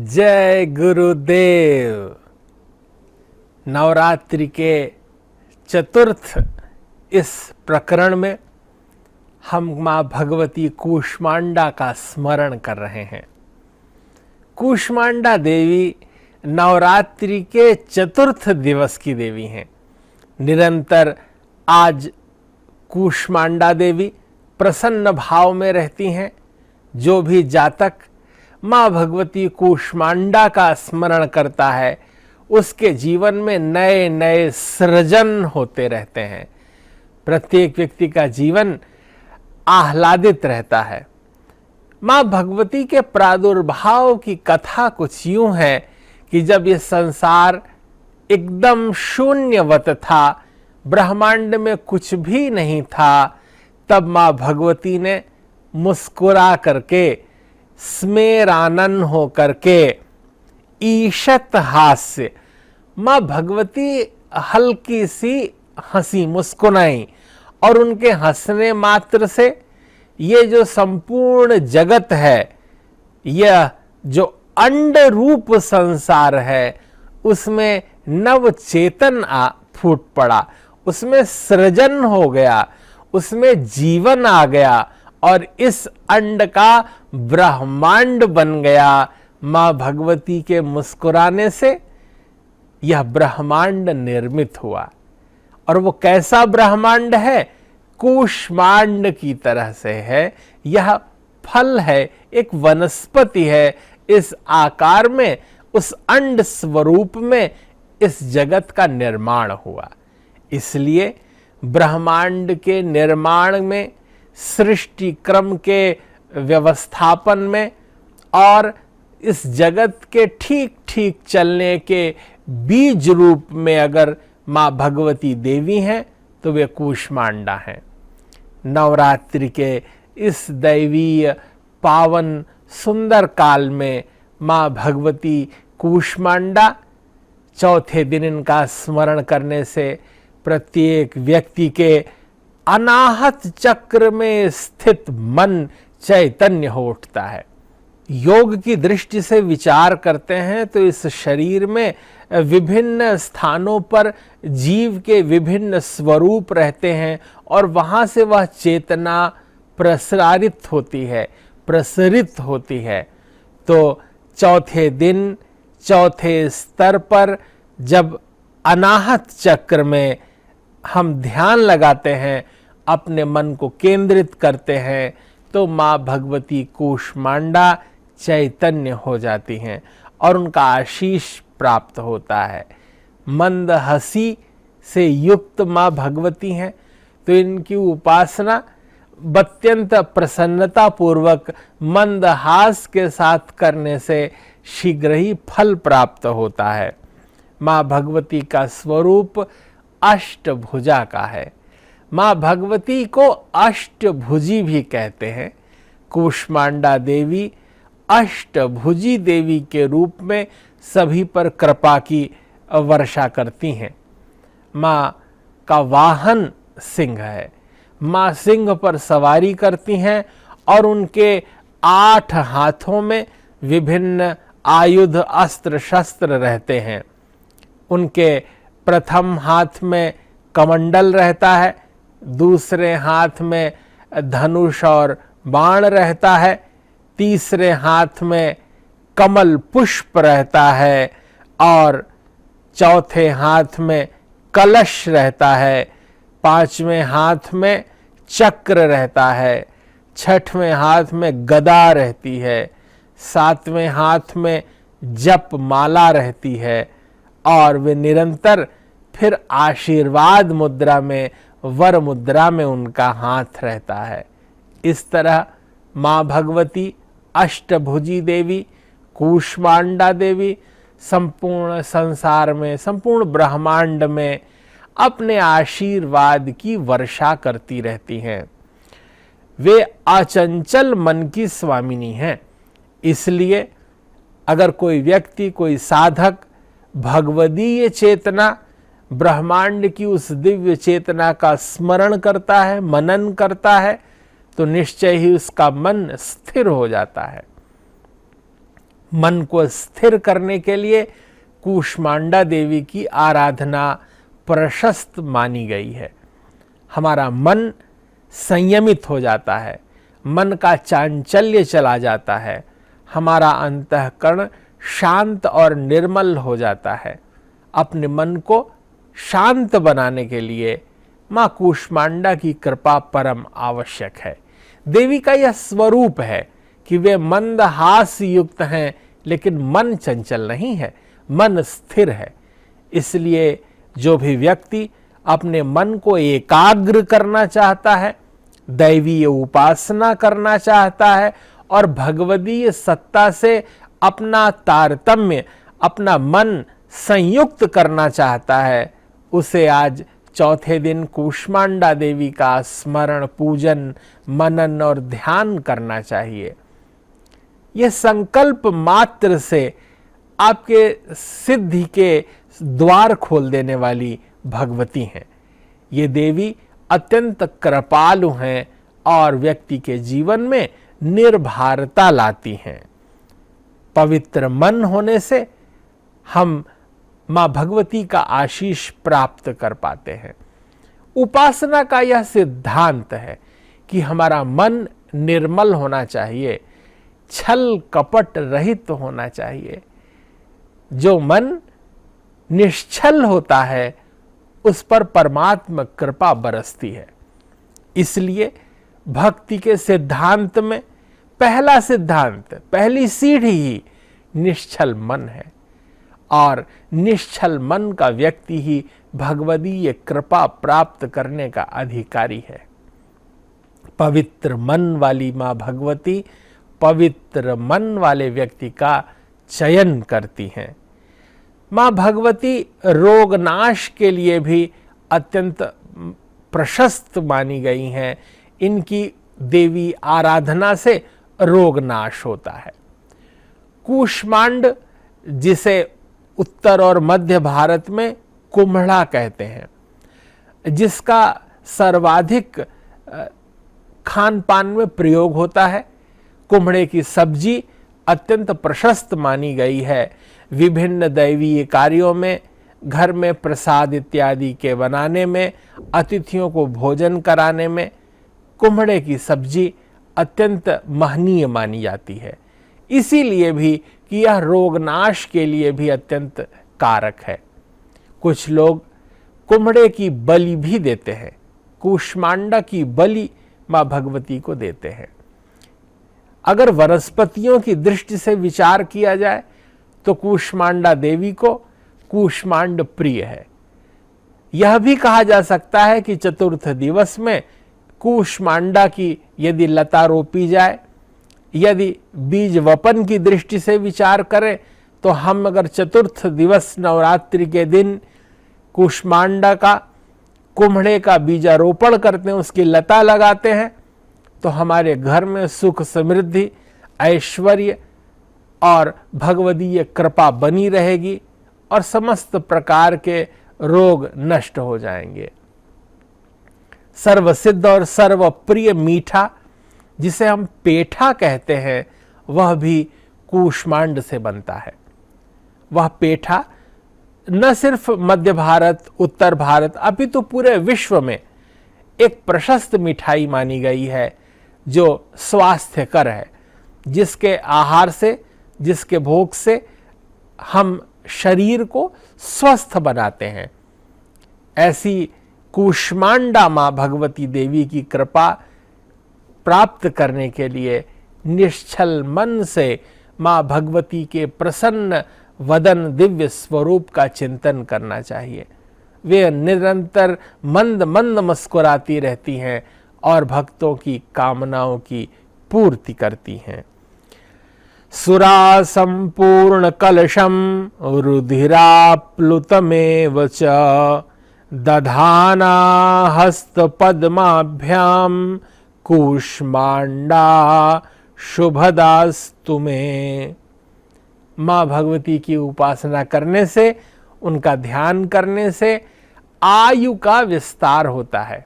जय गुरुदेव। नवरात्रि के चतुर्थ इस प्रकरण में हम माँ भगवती कूष्मांडा का स्मरण कर रहे हैं। कूष्मांडा देवी नवरात्रि के चतुर्थ दिवस की देवी हैं। निरंतर आज कूष्मांडा देवी प्रसन्न भाव में रहती हैं। जो भी जातक माँ भगवती कूष्मांडा का स्मरण करता है उसके जीवन में नए नए सृजन होते रहते हैं। प्रत्येक व्यक्ति का जीवन आह्लादित रहता है। माँ भगवती के प्रादुर्भाव की कथा कुछ यूं है कि जब ये संसार एकदम शून्यवत था, ब्रह्मांड में कुछ भी नहीं था, तब माँ भगवती ने मुस्कुरा करके, स्मेरानन हो करके, ईशत हास्य, माँ भगवती हल्की सी हंसी मुस्कुराई और उनके हंसने मात्र से ये जो संपूर्ण जगत है, यह जो अंड रूप संसार है, उसमें नव चेतन फूट पड़ा, उसमें सृजन हो गया, उसमें जीवन आ गया और इस अंड का ब्रह्मांड बन गया। माँ भगवती के मुस्कुराने से यह ब्रह्मांड निर्मित हुआ। और वो कैसा ब्रह्मांड है? कूष्मांड की तरह से है। यह फल है, एक वनस्पति है। इस आकार में, उस अंड स्वरूप में इस जगत का निर्माण हुआ। इसलिए ब्रह्मांड के निर्माण में, सृष्टि क्रम के व्यवस्थापन में और इस जगत के ठीक ठीक चलने के बीज रूप में अगर माँ भगवती देवी हैं तो वे कूष्मांडा हैं। नवरात्रि के इस दैवीय पावन सुंदर काल में माँ भगवती कूष्मांडा, चौथे दिन इनका स्मरण करने से प्रत्येक व्यक्ति के अनाहत चक्र में स्थित मन चैतन्य हो उठता है। योग की दृष्टि से विचार करते हैं तो इस शरीर में विभिन्न स्थानों पर जीव के विभिन्न स्वरूप रहते हैं और वहां से वह चेतना प्रसारित होती है, प्रसरित होती है। तो चौथे दिन, चौथे स्तर पर जब अनाहत चक्र में हम ध्यान लगाते हैं, अपने मन को केंद्रित करते हैं, तो माँ भगवती कूष्मांडा चैतन्य हो जाती हैं और उनका आशीष प्राप्त होता है। मंद हंसी से युक्त माँ भगवती हैं, तो इनकी उपासना अत्यंत प्रसन्नता पूर्वक मंद हास के साथ करने से शीघ्र ही फल प्राप्त होता है। माँ भगवती का स्वरूप अष्टभुजा का है। माँ भगवती को अष्टभुजी भी कहते हैं। कूष्मांडा देवी अष्टभुजी देवी के रूप में सभी पर कृपा की वर्षा करती हैं। माँ का वाहन सिंह है। माँ सिंह पर सवारी करती हैं और उनके 8 हाथों में विभिन्न आयुध, अस्त्र शस्त्र रहते हैं। उनके प्रथम हाथ में कमंडल रहता है, दूसरे हाथ में धनुष और बाण रहता है, तीसरे हाथ में कमल पुष्प रहता है और चौथे हाथ में कलश रहता है, पांचवें हाथ में चक्र रहता है, छठवें हाथ में गदा रहती है, सातवें हाथ में जप माला रहती है और वे निरंतर फिर आशीर्वाद मुद्रा में, वर मुद्रा में उनका हाथ रहता है। इस तरह माँ भगवती अष्टभुजी देवी, कूष्मांडा देवी संपूर्ण संसार में, संपूर्ण ब्रह्मांड में अपने आशीर्वाद की वर्षा करती रहती हैं। वे अचंचल मन की स्वामिनी हैं। इसलिए अगर कोई व्यक्ति, कोई साधक भगवदीय चेतना, ब्रह्मांड की उस दिव्य चेतना का स्मरण करता है, मनन करता है, तो निश्चय ही उसका मन स्थिर हो जाता है। मन को स्थिर करने के लिए कूष्मांडा देवी की आराधना प्रशस्त मानी गई है। हमारा मन संयमित हो जाता है, मन का चांचल्य चला जाता है, हमारा अंतःकरण शांत और निर्मल हो जाता है। अपने मन को शांत बनाने के लिए मां कूष्मांडा की कृपा परम आवश्यक है। देवी का यह स्वरूप है कि वे मंदहास युक्त हैं, लेकिन मन चंचल नहीं है, मन स्थिर है। इसलिए जो भी व्यक्ति अपने मन को एकाग्र करना चाहता है, दैवीय उपासना करना चाहता है और भगवदीय सत्ता से अपना तारतम्य, अपना मन संयुक्त करना चाहता है, उसे आज चौथे दिन कूष्मांडा देवी का स्मरण, पूजन, मनन और ध्यान करना चाहिए। यह संकल्प मात्र से आपके सिद्धि के द्वार खोल देने वाली भगवती हैं। ये देवी अत्यंत कृपालु हैं और व्यक्ति के जीवन में निर्भरता लाती हैं। पवित्र मन होने से हम मां भगवती का आशीष प्राप्त कर पाते हैं। उपासना का यह सिद्धांत है कि हमारा मन निर्मल होना चाहिए, छल कपट रहित होना चाहिए। जो मन निश्छल होता है उस पर परमात्मा कृपा बरसती है। इसलिए भक्ति के सिद्धांत में पहला सिद्धांत, पहली सीढ़ी ही निश्चल मन है और निश्चल मन का व्यक्ति ही भगवदीय कृपा प्राप्त करने का अधिकारी है। पवित्र मन वाली मां भगवती पवित्र मन वाले व्यक्ति का चयन करती हैं। मां भगवती रोगनाश के लिए भी अत्यंत प्रशस्त मानी गई हैं। इनकी देवी आराधना से रोगनाश होता है। कूष्मांड, जिसे उत्तर और मध्य भारत में कुम्हड़ा कहते हैं, जिसका सर्वाधिक खान पान में प्रयोग होता है। कुम्हड़े की सब्जी अत्यंत प्रशस्त मानी गई है। विभिन्न दैवीय कार्यों में, घर में प्रसाद इत्यादि के बनाने में, अतिथियों को भोजन कराने में कुम्हड़े की सब्जी अत्यंत महनीय मानी जाती है। इसीलिए भी कि यह रोगनाश के लिए भी अत्यंत कारक है। कुछ लोग कुम्हड़े की बलि भी देते हैं, कूष्मांडा की बलि मां भगवती को देते हैं। अगर वनस्पतियों की दृष्टि से विचार किया जाए तो कूष्मांडा देवी को कूष्मांड प्रिय है। यह भी कहा जा सकता है कि चतुर्थ दिवस में कूष्मांडा की यदि लता रोपी जाए, यदि बीज वपन की दृष्टि से विचार करें, तो हम अगर चतुर्थ दिवस नवरात्रि के दिन कूष्मांडा का, कुम्हड़े का बीजारोपण करते हैं, उसकी लता लगाते हैं, तो हमारे घर में सुख, समृद्धि, ऐश्वर्य और भगवदीय कृपा बनी रहेगी और समस्त प्रकार के रोग नष्ट हो जाएंगे। सर्वसिद्ध और सर्वप्रिय मीठा, जिसे हम पेठा कहते हैं, वह भी कूष्मांड से बनता है। वह पेठा न सिर्फ मध्य भारत, उत्तर भारत, अपितु पूरे विश्व में एक प्रशस्त मिठाई मानी गई है, जो स्वास्थ्यकर है, जिसके आहार से, जिसके भोग से हम शरीर को स्वस्थ बनाते हैं। ऐसी कूष्मांडा मां भगवती देवी की कृपा प्राप्त करने के लिए निश्चल मन से मां भगवती के प्रसन्न वदन दिव्य स्वरूप का चिंतन करना चाहिए। वे निरंतर मंद मंद मुस्कुराती रहती हैं और भक्तों की कामनाओं की पूर्ति करती हैं। सुरा संपूर्ण कलशम रुधिराप्लुतमेव च दधाना हस्त पद्माभ्याम कूष्मांडा शुभदास्तु में। मां भगवती की उपासना करने से, उनका ध्यान करने से आयु का विस्तार होता है।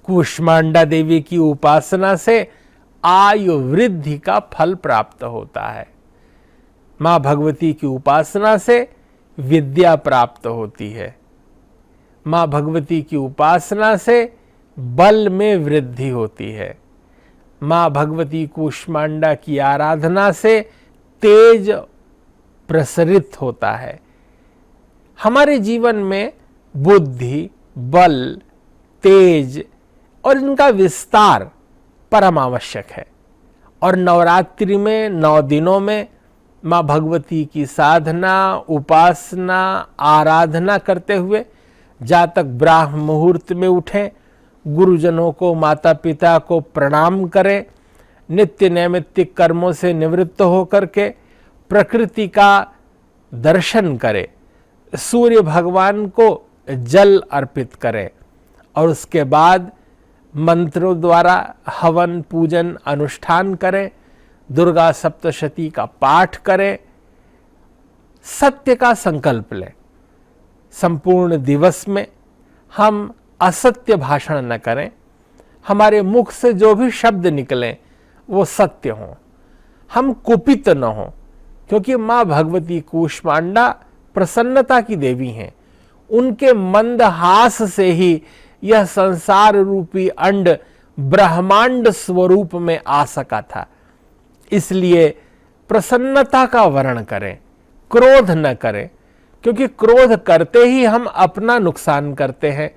कूष्मांडा देवी की उपासना से आयु वृद्धि का फल प्राप्त होता है। मां भगवती की उपासना से विद्या प्राप्त होती है। मां भगवती की उपासना से बल में वृद्धि होती है। मां भगवती कूष्मांडा की आराधना से तेज प्रसरित होता है। हमारे जीवन में बुद्धि, बल, तेज और इनका विस्तार परम आवश्यक है। और नवरात्रि में 9 दिनों में मां भगवती की साधना, उपासना, आराधना करते हुए जातक ब्राह्म मुहूर्त में उठें, गुरुजनों को, माता पिता को प्रणाम करें, नित्य नैमित्तिक कर्मों से निवृत्त होकर के प्रकृति का दर्शन करें, सूर्य भगवान को जल अर्पित करें और उसके बाद मंत्रों द्वारा हवन, पूजन, अनुष्ठान करें, दुर्गा सप्तशती का पाठ करें, सत्य का संकल्प लें। संपूर्ण दिवस में हम असत्य भाषण न करें, हमारे मुख से जो भी शब्द निकलें वो सत्य हों, हम कुपित न हों, क्योंकि मां भगवती कूष्मांडा प्रसन्नता की देवी हैं। उनके मंदहास से ही यह संसार रूपी अंड ब्रह्मांड स्वरूप में आ सका था। इसलिए प्रसन्नता का वर्ण करें, क्रोध न करें, क्योंकि क्रोध करते ही हम अपना नुकसान करते हैं।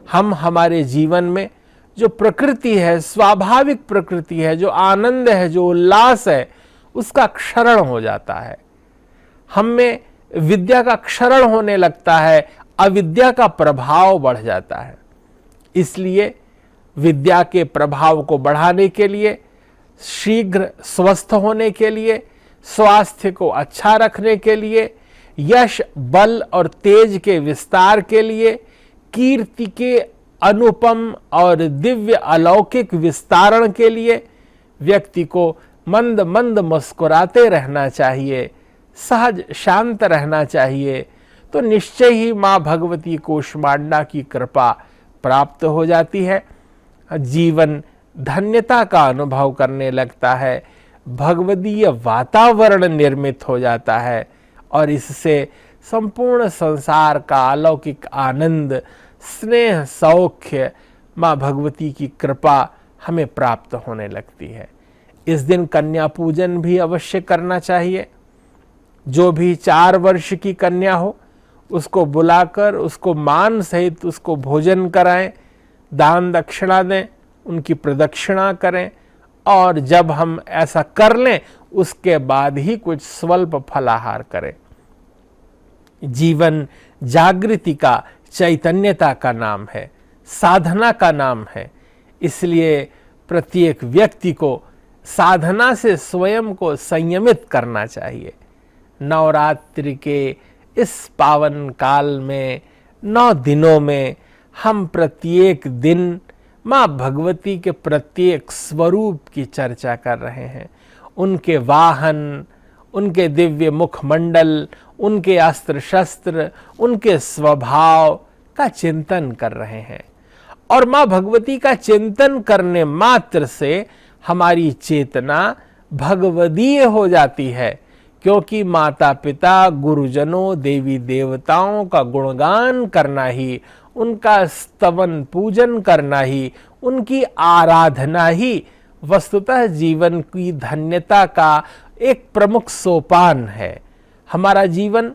हम हमारे जीवन में जो प्रकृति है, स्वाभाविक प्रकृति है, जो आनंद है, जो उल्लास है, उसका क्षरण हो जाता है। हम में विद्या का क्षरण होने लगता है, अविद्या का प्रभाव बढ़ जाता है। इसलिए विद्या के प्रभाव को बढ़ाने के लिए, शीघ्र स्वस्थ होने के लिए, स्वास्थ्य को अच्छा रखने के लिए, यश, बल और तेज के विस्तार के लिए, कीर्ति के अनुपम और दिव्य अलौकिक विस्तारण के लिए व्यक्ति को मंद मंद मुस्कुराते रहना चाहिए, सहज शांत रहना चाहिए। तो निश्चय ही मां भगवती कूष्मांडा की कृपा प्राप्त हो जाती है। जीवन धन्यता का अनुभव करने लगता है, भगवदीय वातावरण निर्मित हो जाता है और इससे संपूर्ण संसार का अलौकिक आनंद, स्नेह, सौख्य, मां भगवती की कृपा हमें प्राप्त होने लगती है। इस दिन कन्या पूजन भी अवश्य करना चाहिए। जो भी 4 वर्ष की कन्या हो उसको बुलाकर उसको मान सहित उसको भोजन कराएं, दान दक्षिणा दें, उनकी प्रदक्षिणा करें और जब हम ऐसा कर लें उसके बाद ही कुछ स्वल्प फलाहार करें। जीवन जागृति का, चैतन्यता का नाम है, साधना का नाम है। इसलिए प्रत्येक व्यक्ति को साधना से स्वयं को संयमित करना चाहिए। नवरात्रि के इस पावन काल में 9 दिनों में हम प्रत्येक दिन मां भगवती के प्रत्येक स्वरूप की चर्चा कर रहे हैं। उनके वाहन, उनके दिव्य मुखमंडल, उनके अस्त्र शस्त्र, उनके स्वभाव का चिंतन कर रहे हैं। और मां भगवती का चिंतन करने मात्र से हमारी चेतना भगवदीय हो जाती है, क्योंकि माता पिता, गुरुजनों, देवी देवताओं का गुणगान करना ही, उनका स्तवन पूजन करना ही, उनकी आराधना ही वस्तुतः जीवन की धन्यता का एक प्रमुख सोपान है। हमारा जीवन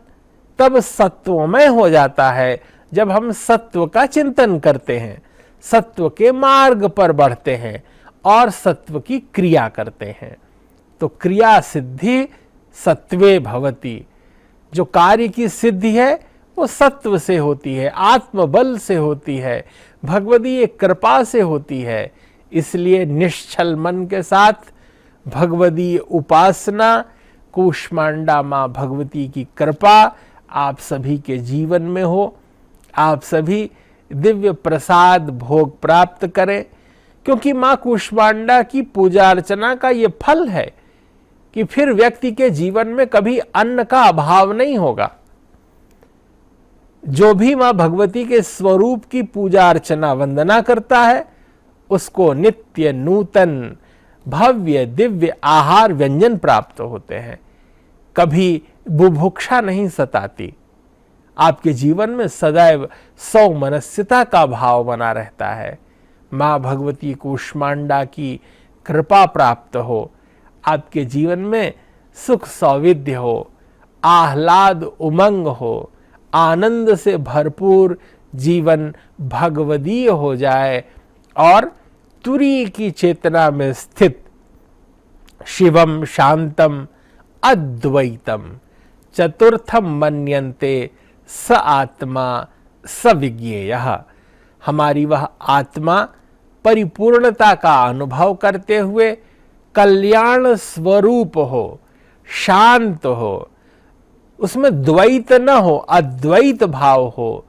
तब सत्वमय हो जाता है जब हम सत्व का चिंतन करते हैं, सत्व के मार्ग पर बढ़ते हैं और सत्व की क्रिया करते हैं। तो क्रिया सिद्धि सत्वे भवति। जो कार्य की सिद्धि है वो सत्व से होती है, आत्मबल से होती है, भगवदीय कृपा से होती है। इसलिए निश्चल मन के साथ भगवदीय उपासना, कूष्मांडा मां भगवती की कृपा आप सभी के जीवन में हो, आप सभी दिव्य प्रसाद भोग प्राप्त करें। क्योंकि मां कूष्मांडा की पूजा अर्चना का ये फल है कि फिर व्यक्ति के जीवन में कभी अन्न का अभाव नहीं होगा। जो भी मां भगवती के स्वरूप की पूजा अर्चना वंदना करता है उसको नित्य नूतन भव्य दिव्य आहार व्यंजन प्राप्त होते हैं। कभी बुभुक्षा नहीं सताती। आपके जीवन में सदैव सौमनस्यता का भाव बना रहता है। माँ भगवती कूष्मांडा की कृपा प्राप्त हो, आपके जीवन में सुख सौविध्य हो, आह्लाद उमंग हो, आनंद से भरपूर जीवन भगवदीय हो जाए और तुरी की चेतना में स्थित शिवम शांतम अद्वैतम चतुर्थम मन्यन्ते स आत्मा स विज्ञेयः, हमारी वह आत्मा परिपूर्णता का अनुभव करते हुए कल्याण स्वरूप हो, शांत हो, उसमें द्वैत न हो, अद्वैत भाव हो।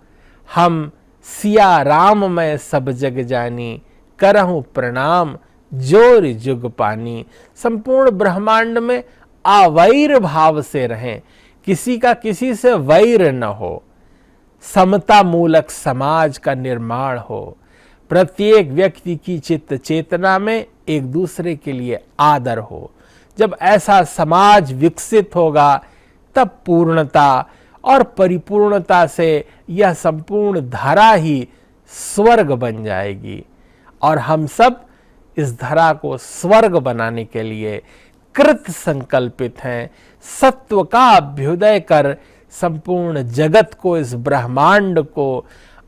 हम सिया राम मैं सब जग जानी, करहूं प्रणाम जोर जुग पानी। संपूर्ण ब्रह्मांड में अवैर भाव से रहें, किसी का किसी से वैर न हो, समता मूलक समाज का निर्माण हो, प्रत्येक व्यक्ति की चित्त चेतना में एक दूसरे के लिए आदर हो। जब ऐसा समाज विकसित होगा तब पूर्णता और परिपूर्णता से यह संपूर्ण धरा ही स्वर्ग बन जाएगी और हम सब इस धरा को स्वर्ग बनाने के लिए कृत संकल्पित हैं। सत्व का अभ्युदय कर संपूर्ण जगत को, इस ब्रह्मांड को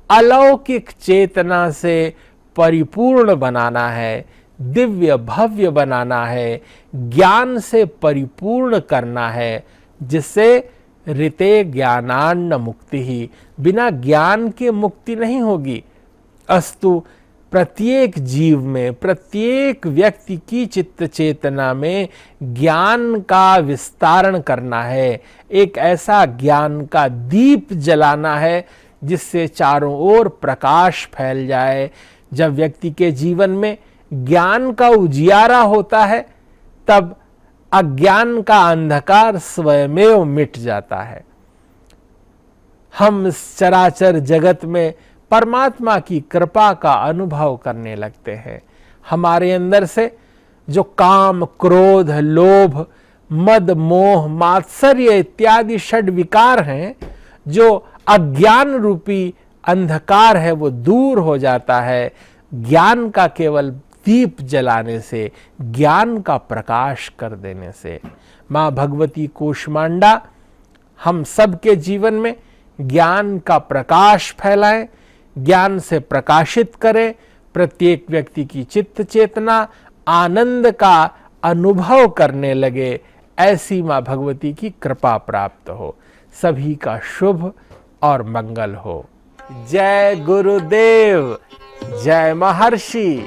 अलौकिक चेतना से परिपूर्ण बनाना है, दिव्य भव्य बनाना है, ज्ञान से परिपूर्ण करना है, जिससे ऋते ज्ञानान्न मुक्ति ही, बिना ज्ञान के मुक्ति नहीं होगी। अस्तु प्रत्येक जीव में, प्रत्येक व्यक्ति की चित्त चेतना में ज्ञान का विस्तारण करना है, एक ऐसा ज्ञान का दीप जलाना है जिससे चारों ओर प्रकाश फैल जाए। जब व्यक्ति के जीवन में ज्ञान का उजियारा होता है तब अज्ञान का अंधकार स्वयमेव मिट जाता है। हम चराचर जगत में परमात्मा की कृपा का अनुभव करने लगते हैं। हमारे अंदर से जो काम, क्रोध, लोभ, मद, मोह, मात्सर्य इत्यादि षड विकार हैं, जो अज्ञान रूपी अंधकार है, वो दूर हो जाता है ज्ञान का केवल दीप जलाने से, ज्ञान का प्रकाश कर देने से। माँ भगवती कूष्मांडा हम सबके जीवन में ज्ञान का प्रकाश फैलाएं, ज्ञान से प्रकाशित करें, प्रत्येक व्यक्ति की चित्त चेतना आनंद का अनुभव करने लगे, ऐसी माँ भगवती की कृपा प्राप्त हो। सभी का शुभ और मंगल हो। जय गुरुदेव, जय महर्षि।